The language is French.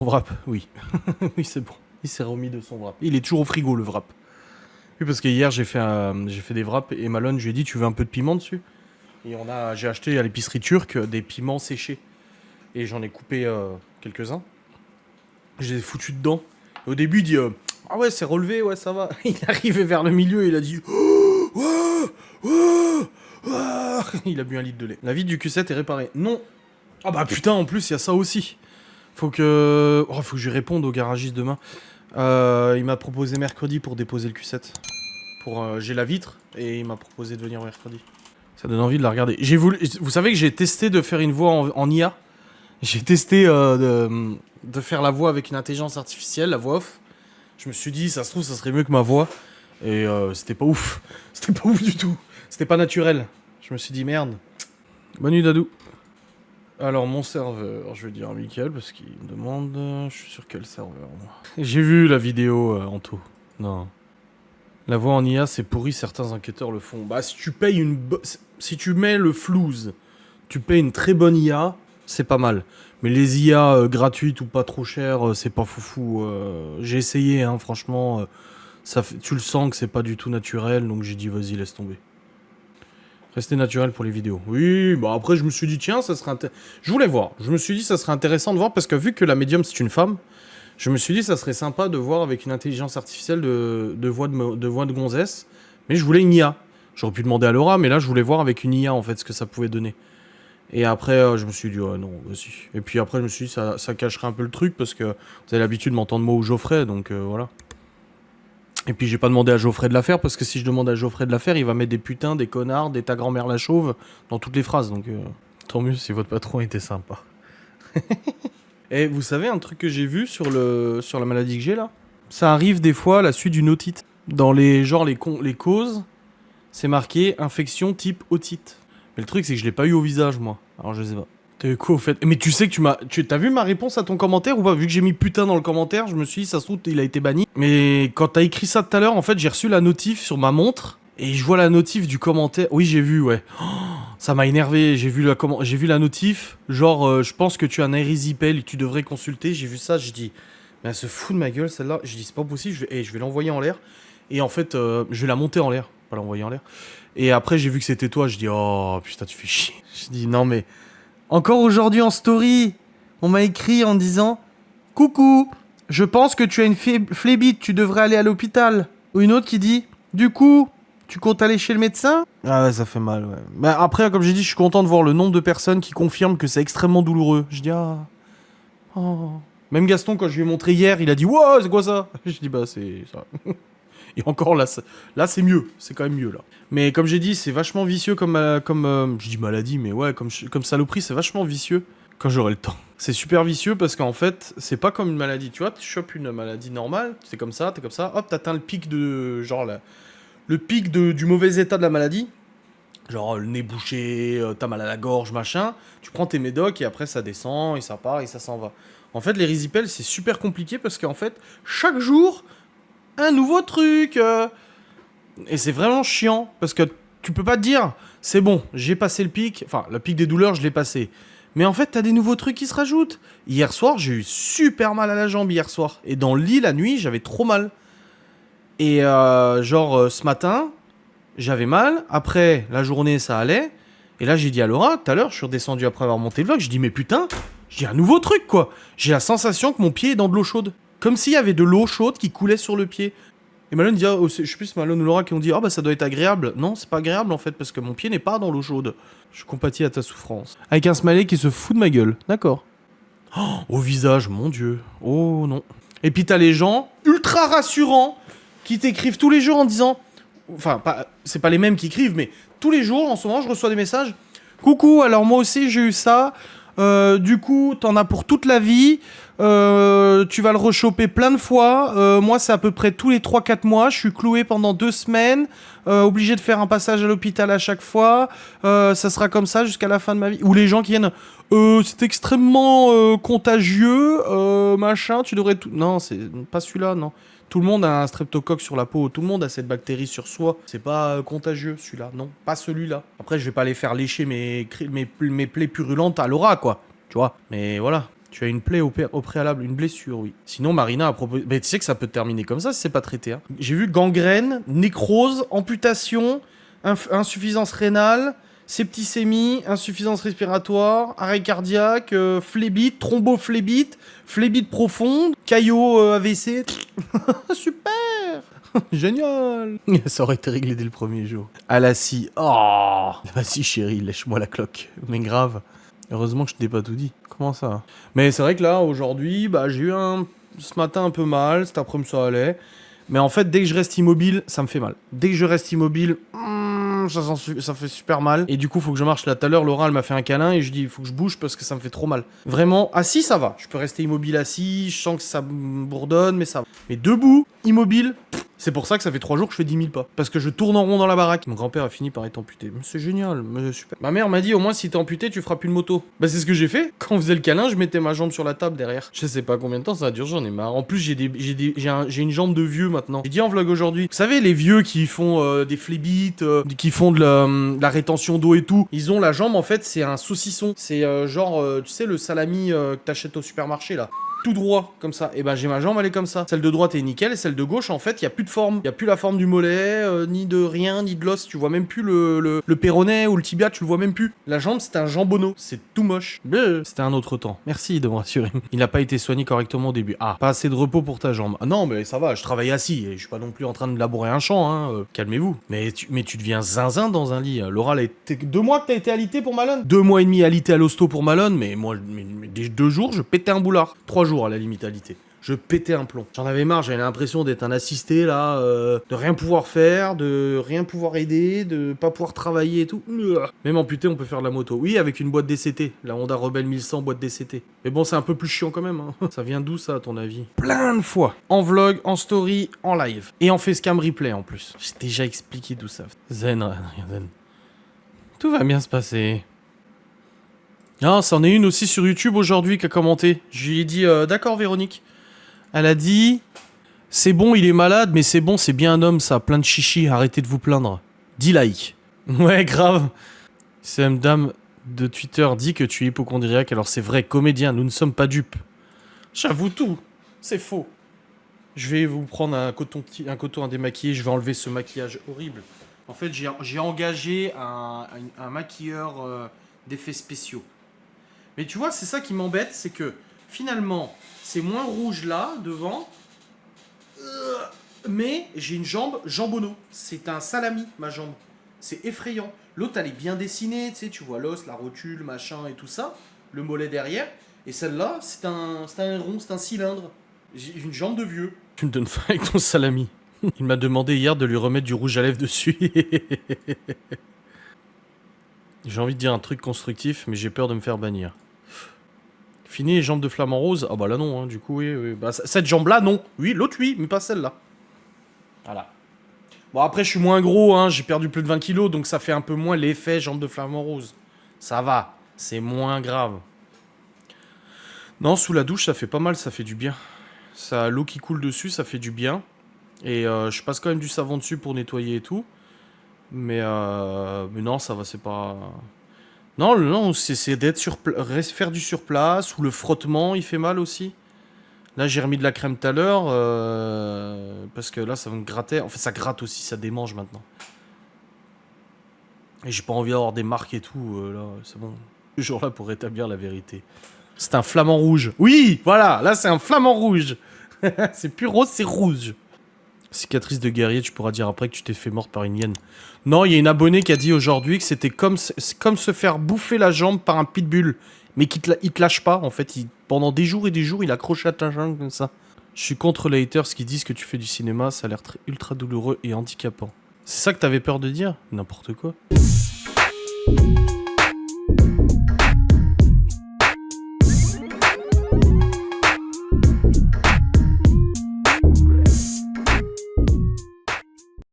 Wrap, oui. Oui, c'est bon. Il s'est remis de son wrap. Il est toujours au frigo, le wrap. Oui, parce que hier, j'ai fait des wraps et Malone, je lui ai dit, tu veux un peu de piment dessus? Et j'ai acheté à l'épicerie turque des piments séchés. Et j'en ai coupé quelques-uns. Je les ai foutus dedans. Et au début, il dit, ah ouais, c'est relevé, ouais, ça va. Il est arrivé vers le milieu et il a dit, oh, oh, oh, oh. Il a bu 1 litre de lait. La vie du Q7 est réparée. Non. Ah bah putain, en plus, il y a ça aussi. Faut que je lui réponde au garagiste demain. Il m'a proposé mercredi pour déposer le Q7. J'ai la vitre et il m'a proposé de venir mercredi. Ça donne envie de la regarder. Vous savez que j'ai testé de faire une voix en IA. J'ai testé de faire la voix avec une intelligence artificielle, la voix off. Je me suis dit, ça se trouve, ça serait mieux que ma voix. Et c'était pas ouf. C'était pas ouf du tout. C'était pas naturel. Je me suis dit, merde. Bonne nuit, Dadou. Alors, mon serveur, je vais dire Mickaël parce qu'il me demande. Je suis sur quel serveur, moi? J'ai vu la vidéo, Anto. Non. La voix en IA, c'est pourri, certains enquêteurs le font. Bah, si tu payes si tu mets le flouze, tu payes une très bonne IA, c'est pas mal. Mais les IA gratuites ou pas trop chères, c'est pas foufou. J'ai essayé, hein, franchement. Tu le sens que c'est pas du tout naturel, donc j'ai dit, vas-y, laisse tomber. Rester naturel pour les vidéos. Oui, bah après je me suis dit tiens, ça serait je voulais voir. Je me suis dit ça serait intéressant de voir parce que vu que la médium c'est une femme, je me suis dit ça serait sympa de voir avec une intelligence artificielle de voix de gonzesse. Mais je voulais une IA. J'aurais pu demander à Laura, mais là je voulais voir avec une IA en fait ce que ça pouvait donner. Et après je me suis dit non, vas-y. Et puis après je me suis dit ça cacherait un peu le truc parce que vous avez l'habitude de m'entendre moi ou Geoffrey, donc voilà. Et puis j'ai pas demandé à Geoffrey de la faire parce que si je demande à Geoffrey de la faire, il va mettre des putains, des connards, des ta grand-mère la chauve dans toutes les phrases. Donc tant mieux si votre patron était sympa. Et vous savez un truc que j'ai vu sur la maladie que j'ai là? Ça arrive des fois à la suite d'une otite. Dans les causes, c'est marqué infection type otite. Mais le truc c'est que je l'ai pas eu au visage moi. Alors je sais pas. T'as eu quoi au fait? Mais tu sais que t'as vu ma réponse à ton commentaire ou pas? Vu que j'ai mis putain dans le commentaire, je me suis dit ça se trouve il a été banni. Mais quand t'as écrit ça tout à l'heure, en fait j'ai reçu la notif sur ma montre et je vois la notif du commentaire. Oui j'ai vu ouais. Oh, ça m'a énervé. J'ai vu la notif. Genre je pense que tu as un érysipèle et tu devrais consulter. J'ai vu ça, j'ai dit mais elle se fout de ma gueule celle-là. J'ai dit c'est pas possible. Je vais l'envoyer en l'air. Et en fait je vais la monter en l'air, pas l'envoyer en l'air. Et après j'ai vu que c'était toi. Je dis oh putain tu fais chier. Je dis non mais encore aujourd'hui en story, on m'a écrit en disant « Coucou, je pense que tu as une phlébite, tu devrais aller à l'hôpital. » Ou une autre qui dit « Du coup, tu comptes aller chez le médecin ?» Ah ouais, ça fait mal, ouais. Mais après, comme j'ai dit, je suis content de voir le nombre de personnes qui confirment que c'est extrêmement douloureux. Je dis « Ah... Oh... » Même Gaston, quand je lui ai montré hier, il a dit « Wow, c'est quoi ça ?» Je dis « Bah, c'est ça. » Et encore là, c'est mieux. C'est quand même mieux là. Mais comme j'ai dit, c'est vachement vicieux je dis maladie, mais ouais, comme saloperie, c'est vachement vicieux quand j'aurai le temps. C'est super vicieux parce qu'en fait, c'est pas comme une maladie. Tu vois, tu chopes une maladie normale, c'est comme ça, t'es comme ça, hop, t'atteins le pic le pic du mauvais état de la maladie. Genre le nez bouché, t'as mal à la gorge, machin. Tu prends tes médocs et après ça descend et ça part et ça s'en va. En fait, les résipels, c'est super compliqué parce qu'en fait, chaque jour, un nouveau truc. Et c'est vraiment chiant parce que tu peux pas te dire c'est bon, j'ai passé le pic. Enfin, le pic des douleurs, je l'ai passé. Mais en fait, t'as des nouveaux trucs qui se rajoutent. Hier soir, j'ai eu super mal à la jambe hier soir. Et dans le lit, la nuit, j'avais trop mal. Et ce matin, j'avais mal. Après, la journée, ça allait. Et là, j'ai dit à Laura, tout à l'heure, je suis redescendu après avoir monté le vlog. Je dis, mais putain, j'ai un nouveau truc, quoi. J'ai la sensation que mon pied est dans de l'eau chaude. Comme s'il y avait de l'eau chaude qui coulait sur le pied. Et Malone dit, je sais plus si Malone ou Laura qui ont dit, bah ça doit être agréable. Non, c'est pas agréable en fait, parce que mon pied n'est pas dans l'eau chaude. Je compatis à ta souffrance. Avec un smiley qui se fout de ma gueule, d'accord. Oh, au visage, mon dieu. Oh non. Et puis t'as les gens ultra rassurants qui t'écrivent tous les jours en disant, enfin, c'est pas les mêmes qui écrivent, mais tous les jours en ce moment je reçois des messages. Coucou, alors moi aussi j'ai eu ça. Du coup, t'en as pour toute la vie. Tu vas le rechoper plein de fois. Moi, c'est à peu près tous les 3-4 mois. Je suis cloué pendant 2 semaines. Obligé de faire un passage à l'hôpital à chaque fois. Ça sera comme ça jusqu'à la fin de ma vie. Ou les gens qui viennent... c'est extrêmement contagieux. Machin, tu devrais tout... Non, c'est pas celui-là, non. Tout le monde a un streptocoque sur la peau. Tout le monde a cette bactérie sur soi. C'est pas contagieux, celui-là. Non, pas celui-là. Après, je vais pas aller faire lécher mes plaies purulentes à Laura, quoi. Tu vois. Mais voilà. Tu as une plaie au préalable, une blessure, oui. Sinon, Marina a proposé... Mais tu sais que ça peut terminer comme ça si c'est pas traité. Hein. J'ai vu gangrène, nécrose, amputation, insuffisance rénale, septicémie, insuffisance respiratoire, arrêt cardiaque, phlébite, thrombophlébite, phlébite profonde, caillot AVC. Super. Génial. Ça aurait été réglé dès le premier jour. À la scie. Oh. Vas-y chérie, lèche-moi la cloque. Mais grave. Heureusement que je t'ai pas tout dit. Comment ça? Mais c'est vrai que là, aujourd'hui, bah, j'ai eu ce matin un peu mal, cet après-midi ça allait. Mais en fait, dès que je reste immobile, ça me fait mal. Dès que je reste immobile, ça fait super mal. Et du coup, faut que je marche. Là, tout à l'heure, Laura, elle m'a fait un câlin et je dis, il faut que je bouge parce que ça me fait trop mal. Vraiment, assis, ça va. Je peux rester immobile assis, je sens que ça me bourdonne, mais ça va. Mais debout, immobile, c'est pour ça que ça fait 3 jours que je fais 10 000 pas. Parce que je tourne en rond dans la baraque. Mon grand-père a fini par être amputé. C'est génial, super. Ma mère m'a dit, au moins, si t'es amputé, tu feras plus de moto. Bah, c'est ce que j'ai fait. Quand on faisait le câlin, je mettais ma jambe sur la table derrière. Je sais pas combien de temps ça a duré, j'en ai marre. En plus, j'ai une jambe de vieux maintenant. J'ai dit en vlog aujourd'hui. Vous savez, les vieux qui font des phlébites, qui font de la rétention d'eau et tout. Ils ont la jambe, en fait, c'est un saucisson. C'est genre, tu sais, le salami que t'achètes au supermarché, là. Tout droit, comme ça. Et ben j'ai ma jambe, elle est comme ça. Celle de droite est nickel, et celle de gauche, en fait, il y a plus de forme. Il y a plus la forme du mollet, ni de rien, ni de l'os. Tu vois même plus le péroné ou le tibia, tu le vois même plus. La jambe, c'est un jambonneau. C'est tout moche. C'était un autre temps. Merci de me rassurer. Il n'a pas été soigné correctement au début. Ah, pas assez de repos pour ta jambe. Ah non, mais ça va, je travaille assis, et je suis pas non plus en train de labourer un champ, hein. Calmez-vous. Mais tu deviens zinzin dans un lit. Laura, elle a été 2 mois que t'as été alité pour Malone. 2 mois et demi alité à l'hosto pour Malone, mais moi, des 2 jours, je pétais un boulard. 3 jours à la limite alité. Je pétais un plomb. J'en avais marre, j'avais l'impression d'être un assisté là, de rien pouvoir faire, de rien pouvoir aider, de pas pouvoir travailler et tout. Même amputé, on peut faire de la moto. Oui, avec une boîte DCT, la Honda Rebel 1100 boîte DCT. Mais bon, c'est un peu plus chiant quand même. Hein. Ça vient d'où ça, à ton avis? Plein de fois. En vlog, en story, en live. Et en facecam replay en plus. J'ai déjà expliqué d'où ça. Zen, rien zen. Tout va bien se passer. Ah, c'en est une aussi sur YouTube aujourd'hui qui a commenté. Je lui ai dit, d'accord Véronique. Elle a dit, c'est bon, il est malade, mais c'est bon, c'est bien un homme ça, plein de chichi, arrêtez de vous plaindre. 10 likes. Ouais, grave. Cette dame de Twitter dit que tu es hypocondriaque, alors c'est vrai, comédien, nous ne sommes pas dupes. J'avoue tout, c'est faux. Je vais vous prendre un coton à démaquiller, je vais enlever ce maquillage horrible. En fait, j'ai engagé un maquilleur d'effets spéciaux. Mais tu vois, c'est ça qui m'embête, c'est que finalement, c'est moins rouge là, devant, mais j'ai une jambe jambonneau. C'est un salami, ma jambe. C'est effrayant. L'autre, elle est bien dessinée, tu sais, tu vois l'os, la rotule, machin et tout ça, le mollet derrière. Et celle-là, c'est un rond, c'est un cylindre. J'ai une jambe de vieux. Tu me donnes faim avec ton salami. Il m'a demandé hier de lui remettre du rouge à lèvres dessus. J'ai envie de dire un truc constructif, mais j'ai peur de me faire bannir. Fini les jambes de flamant rose? Ah bah là non, hein, du coup, oui. Bah, cette jambe-là, non. Oui, l'autre, oui, mais pas celle-là. Voilà. Bon, après, je suis moins gros, hein, j'ai perdu plus de 20 kilos, donc ça fait un peu moins l'effet jambes de flamant rose. Ça va, c'est moins grave. Non, sous la douche, ça fait pas mal, ça fait du bien. Ça, l'eau qui coule dessus, ça fait du bien. Et je passe quand même du savon dessus pour nettoyer et tout. Mais non, ça va, c'est pas... Non, c'est d'être faire du surplace, ou le frottement, il fait mal aussi. Là, j'ai remis de la crème tout à l'heure, parce que là, ça me grattait. En fait, ça gratte aussi, ça démange maintenant. Et j'ai pas envie d'avoir des marques et tout, là, c'est bon. Toujours là pour rétablir la vérité. C'est un flamant rouge. Oui, voilà, là, c'est un flamant rouge. C'est plus rose, c'est rouge. Cicatrice de guerrier, tu pourras dire après que tu t'es fait morte par une hyène. Non, il y a une abonnée qui a dit aujourd'hui que c'était comme se faire bouffer la jambe par un pitbull. Mais il te lâche pas, en fait. Pendant des jours et des jours, il accroche à ta jambe comme ça. Je suis contre les haters qui disent que tu fais du cinéma, ça a l'air ultra douloureux et handicapant. C'est ça que t'avais peur de dire? N'importe quoi.